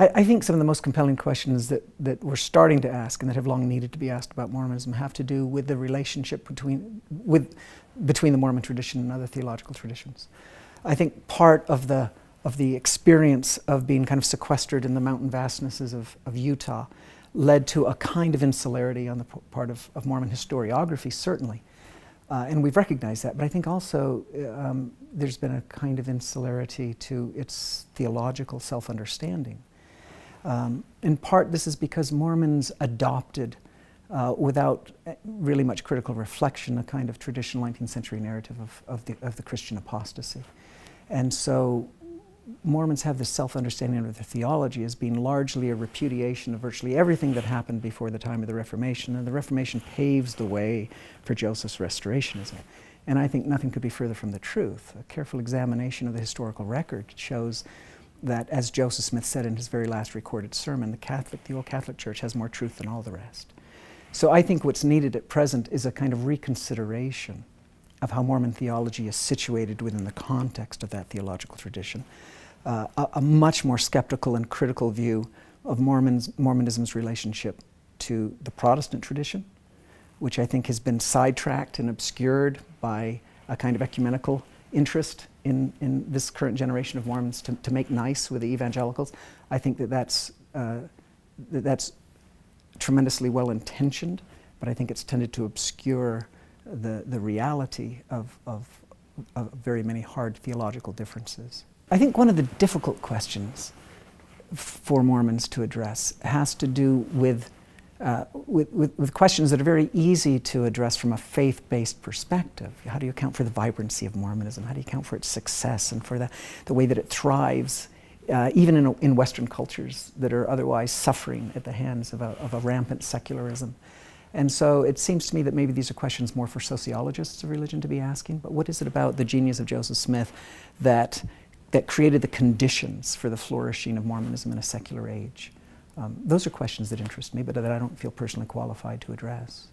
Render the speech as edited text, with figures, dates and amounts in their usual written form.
I think some of the most compelling questions that we're starting to ask and that have long needed to be asked about Mormonism have to do with the relationship between the Mormon tradition and other theological traditions. I think part of the experience of being kind of sequestered in the mountain vastnesses of Utah led to a kind of insularity on the part of Mormon historiography, certainly. And we've recognized that, but I think also there's been a kind of insularity to its theological self-understanding. In part, this is because Mormons adopted, without really much critical reflection, a kind of traditional 19th century narrative of the Christian apostasy. And so Mormons have this self-understanding of their theology as being largely a repudiation of virtually everything that happened before the time of the Reformation, and the Reformation paves the way for Joseph's restorationism. And I think nothing could be further from the truth. A careful examination of the historical record shows that, as Joseph Smith said in his very last recorded sermon, the old Catholic Church has more truth than all the rest. So I think what's needed at present is a kind of reconsideration of how Mormon theology is situated within the context of that theological tradition. A much more skeptical and critical view of Mormonism's relationship to the Protestant tradition, which I think has been sidetracked and obscured by a kind of ecumenical interest in this current generation of Mormons to make nice with the evangelicals. I think that's tremendously well-intentioned, but I think it's tended to obscure the reality of very many hard theological differences. I think one of the difficult questions for Mormons to address has to do with questions that are very easy to address from a faith-based perspective. How do you account for the vibrancy of Mormonism? How do you account for its success and for the way that it thrives, even in Western cultures that are otherwise suffering at the hands of a rampant secularism? And so it seems to me that maybe these are questions more for sociologists of religion to be asking, but what is it about the genius of Joseph Smith that created the conditions for the flourishing of Mormonism in a secular age? Those are questions that interest me, but that I don't feel personally qualified to address.